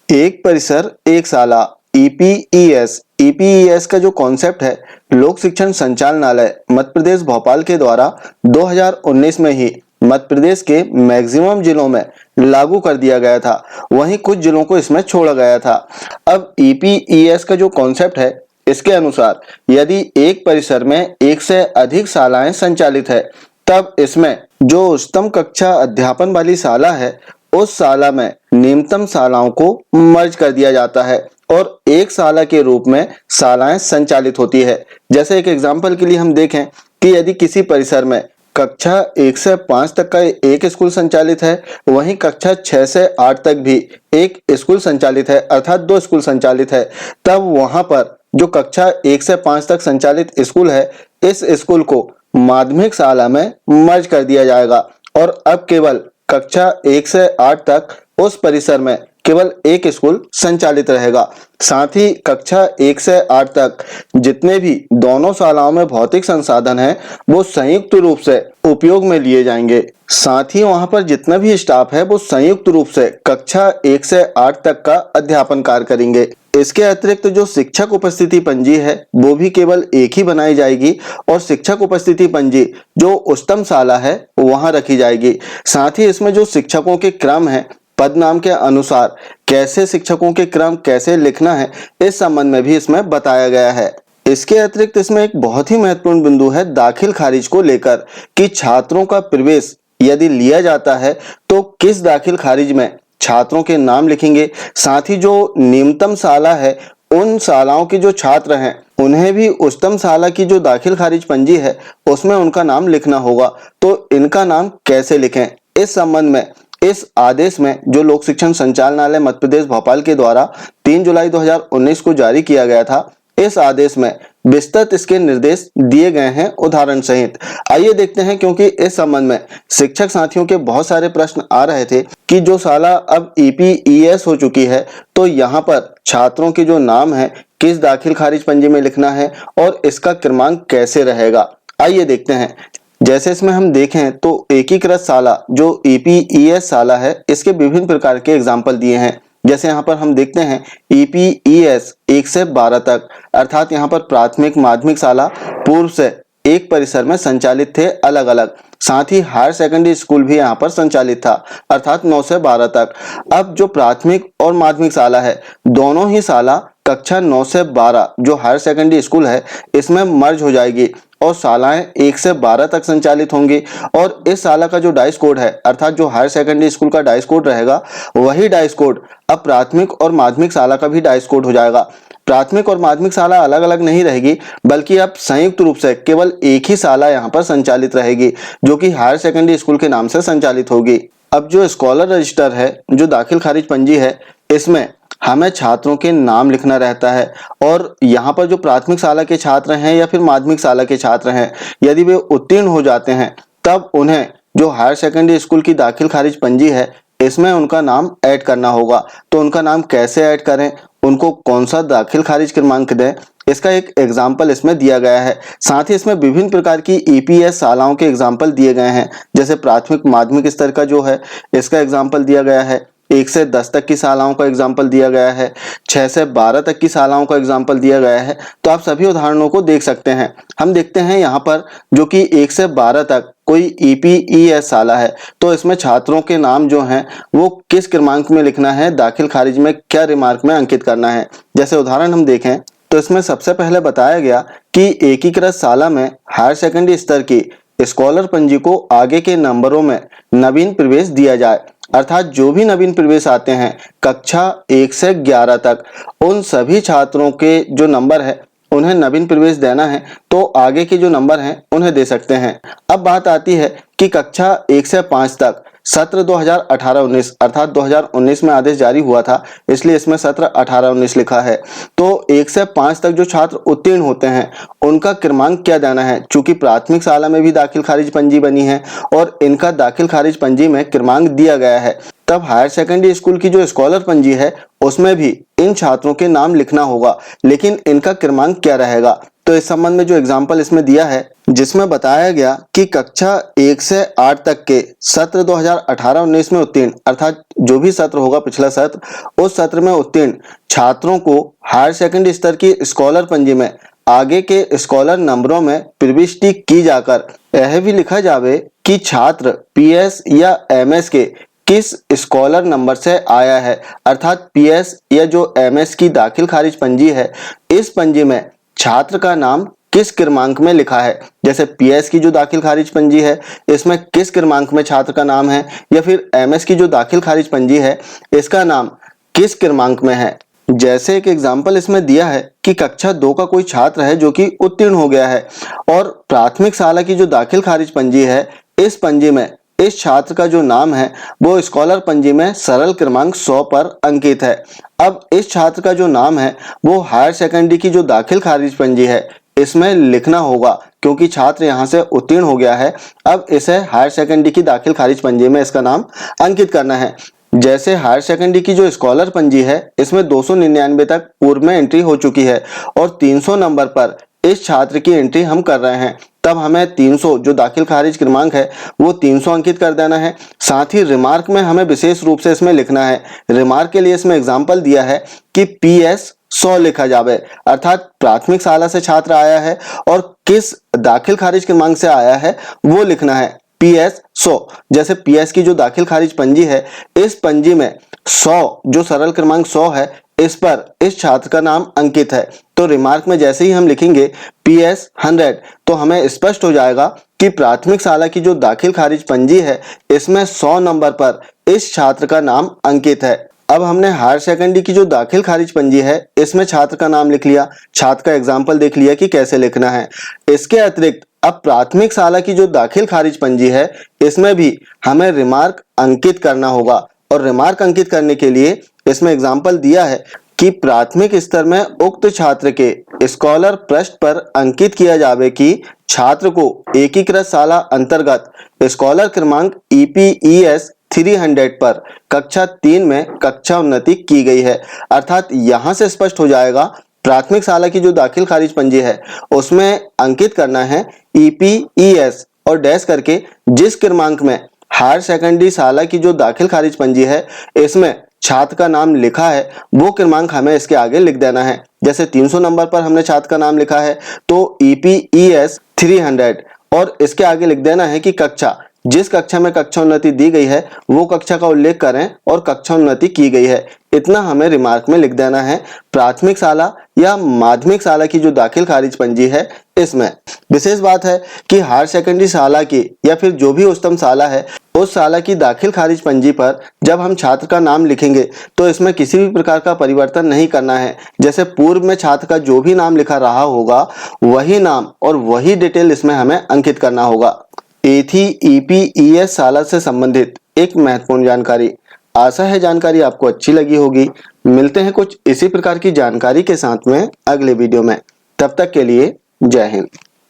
एक परिसर एक शाला ईपीईएस ईपीईएस का जो कॉन्सेप्ट है लोक शिक्षण संचालनालय मध्य प्रदेश भोपाल के द्वारा 2019 में ही मध्य प्रदेश के मैक्सिमम जिलों में लागू कर दिया गया था। वहीं कुछ जिलों को इसमें छोड़ा गया था। अब ईपीईएस का जो कॉन्सेप्ट है इसके अनुसार यदि एक परिसर में एक से अधिक शालाएं संचालित है तब इसमें जो उच्चतम कक्षा अध्यापन वाली शाला है उस शाला में निम्नतम शालाओं को मर्ज कर दिया जाता है और एक शाला के रूप में शालाएं संचालित होती है। जैसे एक एग्जांपल के लिए हम देखें कि यदि किसी परिसर में कक्षा 1 से 5 तक का एक स्कूल संचालित है, वहीं कक्षा 6 से 8 तक भी एक स्कूल संचालित है, अर्थात 2 स्कूल संचालित है, तब वहां पर जो कक्षा 1 से 5 तक संचालित स्कूल है इस स्कूल को माध्यमिक शाला में मर्ज कर दिया जाएगा और अब केवल कक्षा 1 से 8 तक उस परिसर में केवल एक स्कूल संचालित रहेगा। साथ ही कक्षा 1 से 8 तक जितने भी दोनों शालाओं में भौतिक संसाधन हैं वो संयुक्त रूप से उपयोग में लिए जाएंगे। साथ ही वहां पर जितना भी स्टाफ है वो संयुक्त रूप से कक्षा 1 से 8 तक का अध्यापन कार्य करेंगे। इसके अतिरिक्त जो शिक्षक उपस्थिति पंजी है वो भी केवल एक ही बनाई जाएगी और शिक्षक उपस्थिति पंजी जो उच्चतम शाला है वहां रखी जाएगी। साथ ही इसमें जो शिक्षकों के क्रम है पद नाम के अनुसार कैसे शिक्षकों के क्रम कैसे लिखना है इस संबंध में भी इसमें बताया गया है। इसके अतिरिक्त इसमें एक बहुत ही महत्वपूर्ण बिंदु है दाखिल खारिज को लेकर कि छात्रों का प्रवेश यदि लिया जाता है तो किस दाखिल खारिज में छात्रों के नाम लिखेंगे। साथ ही जो निम्नतम शाला है उन शालाओं के जो छात्र हैं उन्हें भी उच्चतम शाला की जो दाखिल खारिज पंजी है उसमें उनका नाम लिखना होगा। तो इनका नाम कैसे लिखें इस संबंध में इस आदेश में जो लोक शिक्षण संचालनालय मध्य प्रदेश भोपाल के द्वारा 3 जुलाई 2019 को जारी किया गया था, इस आदेश में विस्तृत इसके निर्देश दिए गए हैं उदाहरण सहित। आइए देखते हैं, क्योंकि इस संबंध में शिक्षक साथियों के बहुत सारे प्रश्न आ रहे थे कि जो शाला अब ईपीईएस हो चुकी है तो यहाँ पर छात्रों के जो नाम है किस दाखिल खारिज पंजी में लिखना है और इसका क्रमांक कैसे रहेगा। आइए देखते हैं। जैसे इसमें हम देखें तो एकीकृत शाला जो ईपीईएस शाला है इसके विभिन्न प्रकार के एग्जाम्पल दिए हैं। जैसे यहाँ पर हम देखते हैं ईपीईएस 1 से 12 तक, अर्थात यहाँ पर प्राथमिक माध्यमिक शाला पूर्व से एक परिसर में संचालित थे अलग अलग। साथ ही हायर सेकेंडरी स्कूल भी यहाँ पर संचालित था, अर्थात 9 से 12 तक। अब जो प्राथमिक और माध्यमिक शाला है दोनों ही शाला कक्षा 9 से 12 जो हायर सेकेंडरी स्कूल है इसमें मर्ज हो जाएगी और शालाएं 1 से 12 तक संचालित होंगी। और इस शाला का जो डाइस कोड है अर्थात जो हायर सेकेंडरी स्कूल का डाइस कोड रहेगा वही डाइस कोड अब प्राथमिक और माध्यमिक शाला का भी डाइस कोड हो जाएगा। प्राथमिक और माध्यमिक शाला अलग अलग नहीं रहेगी बल्कि अब संयुक्त रूप से केवल एक ही शाला यहाँ पर संचालित रहेगी जो कि हायर सेकेंडरी स्कूल के नाम से संचालित होगी। अब जो स्कॉलर रजिस्टर है जो दाखिल खारिज पंजी है इसमें हमें छात्रों के नाम लिखना रहता है और यहाँ पर जो प्राथमिक शाला के छात्र हैं या फिर माध्यमिक शाला के छात्र हैं यदि वे उत्तीर्ण हो जाते हैं तब उन्हें जो हायर सेकेंडरी स्कूल की दाखिल खारिज पंजी है इसमें उनका नाम ऐड करना होगा। तो उनका नाम कैसे ऐड करें, उनको कौन सा दाखिल खारिज क्रमांक दें, इसका एक एग्जाम्पल इसमें दिया गया है। साथ ही इसमें विभिन्न प्रकार की ईपीएस शालाओं के एग्जाम्पल दिए गए हैं। जैसे प्राथमिक माध्यमिक स्तर का जो है इसका एग्जाम्पल दिया गया है, 1 से 10 तक की शालाओं का एग्जाम्पल दिया गया है, 6 से 12 तक की शालाओं का एग्जाम्पल दिया गया है। तो आप सभी उदाहरणों को देख सकते हैं। हम देखते हैं यहाँ पर जो कि 1 से 12 तक कोई ईपीईएस शाला है तो इसमें छात्रों के नाम जो हैं वो किस क्रमांक में लिखना है, दाखिल खारिज में क्या रिमार्क में अंकित करना है। जैसे उदाहरण हम देखें तो इसमें सबसे पहले बताया गया कि एकीकृत शाला में हायर सेकेंडरी स्तर की स्कॉलर पंजी को आगे के नंबरों में नवीन प्रवेश दिया जाए, अर्थात जो भी नवीन प्रवेश आते हैं कक्षा 1 से 11 तक उन सभी छात्रों के जो नंबर है उन्हें नवीन प्रवेश देना है तो आगे के जो नंबर हैं उन्हें दे सकते हैं। अब बात आती है कि कक्षा 1 से 5 तक सत्र 2018-19 अर्थात 2019 में आदेश जारी हुआ था इसलिए इसमें सत्र 18-19 लिखा है। तो 1 से 5 तक जो छात्र उत्तीर्ण होते हैं उनका क्रमांक क्या देना है। चूंकि प्राथमिक शाला में भी दाखिल खारिज पंजी बनी है और इनका दाखिल खारिज पंजी में क्रमांक दिया गया है, तब हायर सेकेंडरी स्कूल की जो स्कॉलर पंजी है उसमें भी इन छात्रों के नाम लिखना होगा, लेकिन इनका क्रमांक क्या रहेगा। तो इस संबंध में जो एग्जाम्पल इसमें दिया है, जिसमें बताया गया कि कक्षा 1 से 8 तक के सत्र 2018-19 में उत्तीर्ण, अर्थात जो भी सत्र होगा पिछला सत्र, उस सत्र में उत्तीर्ण छात्रों को हायर सेकेंडरी स्तर की स्कॉलर पंजी में आगे के स्कॉलर नंबरों में प्रविष्टि की जाकर यह भी लिखा जावे कि छात्र पीएस या एमएस के किस स्कॉलर नंबर से आया है, अर्थात पीएस या जो एमएस की दाखिल खारिज पंजी है, इस पंजी में छात्र का नाम किस क्रमांक में लिखा है। जैसे पीएस की जो दाखिल खारिज पंजी है, इसमें किस क्रमांक में छात्र का नाम है, या फिर एमएस की जो दाखिल खारिज पंजी है, इसका नाम किस क्रमांक में है। जैसे एक एग्जाम्पल इसमें दिया है कि कक्षा 2 का कोई छात्र है जो कि उत्तीर्ण हो गया है और प्राथमिक शाला की जो दाखिल खारिज पंजी है, इस पंजी में इस छात्र का जो नाम है वो स्कॉलर पंजी में सरल क्रमांक 100 पर अंकित है। अब इस छात्र का जो नाम है वो हायर सेकेंडरी की जो दाखिल खारिज पंजी है इसमें लिखना होगा, क्योंकि छात्र यहाँ से उत्तीर्ण हो गया है। अब इसे हायर सेकेंडरी की दाखिल खारिज पंजी में इसका नाम अंकित करना है। जैसे हायर सेकेंडरी की जो स्कॉलर पंजी है, इसमें 299 तक पूर्व में एंट्री हो चुकी है और 300 नंबर पर इस छात्र की एंट्री हम कर रहे हैं, तब हमें 300 जो दाखिल खारिज क्रमांक है वो 300 अंकित कर देना है। साथ ही रिमार्क में हमें विशेष रूप से इसमें लिखना है। रिमार्क के लिए इसमें एग्जाम्पल दिया है कि पीएस 100 लिखा जावे, अर्थात प्राथमिक शाला से छात्र आया है और किस दाखिल खारिज क्रमांक से आया है वो लिखना है, पीएस 100। जैसे पीएस की जो दाखिल खारिज पंजी है, इस पंजी में 100 जो सरल क्रमांक 100 है, इस पर इस छात्र का नाम अंकित है। तो रिमार्क में जैसे ही हम लिखेंगे पीएस 100, तो हमें स्पष्ट हो जाएगा कि प्राथमिक शाला की जो दाखिल खारिज पंजी है, इसमें 100 नंबर पर इस छात्र का नाम अंकित है। अब हमने हायर सेकेंडरी की जो दाखिल खारिज पंजी है, इसमें छात्र का नाम लिख लिया, छात्र का एग्जाम्पल देख लिया कि कैसे लिखना है। इसके अतिरिक्त अब प्राथमिक शाला की जो दाखिल खारिज पंजी है, इसमें भी हमें रिमार्क अंकित करना होगा और रिमार्क अंकित करने के लिए इसमें एग्जाम्पल दिया है कि प्राथमिक स्तर में उक्त छात्र के स्कॉलर पृष्ठ पर अंकित किया जावे कि छात्र को एकीकृत शाला अंतर्गत स्कॉलर क्रमांक EPES 300 पर कक्षा 3 में कक्षा उन्नति की गई है। अर्थात यहाँ से स्पष्ट हो जाएगा प्राथमिक शाला की जो दाखिल खारिज पंजी है उसमें अंकित करना है EPES और डैश करके जिस क्रमांक में हायर सेकेंडरी शाला की जो दाखिल खारिज पंजी है इसमें छात्र का नाम लिखा है, वो क्रमांक हमें इसके आगे लिख देना है। जैसे 300 नंबर पर हमने छात्र का नाम लिखा है तो EPES 300 और इसके आगे लिख देना है कि कक्षा, जिस कक्षा में कक्षा उन्नति दी गई है वो कक्षा का उल्लेख करें और कक्षा उन्नति की गई है, इतना हमें रिमार्क में लिख देना है। प्राथमिक शाला या माध्यमिक शाला की जो दाखिल खारिज पंजी है इसमें विशेष बात है कि हायर सेकेंडरी शाला की या फिर जो भी उच्चतम शाला है उस शाला की दाखिल खारिज पंजी पर जब हम छात्र का नाम लिखेंगे तो इसमें किसी भी प्रकार का परिवर्तन नहीं करना है। जैसे पूर्व में छात्र का जो भी नाम लिखा रहा होगा वही नाम और वही डिटेल इसमें हमें अंकित करना होगा। ये थी EPES शाला से संबंधित एक महत्वपूर्ण जानकारी। आशा है जानकारी आपको अच्छी लगी होगी। मिलते हैं कुछ इसी प्रकार की जानकारी के साथ में अगले वीडियो में। तब तक के लिए जय हिंद।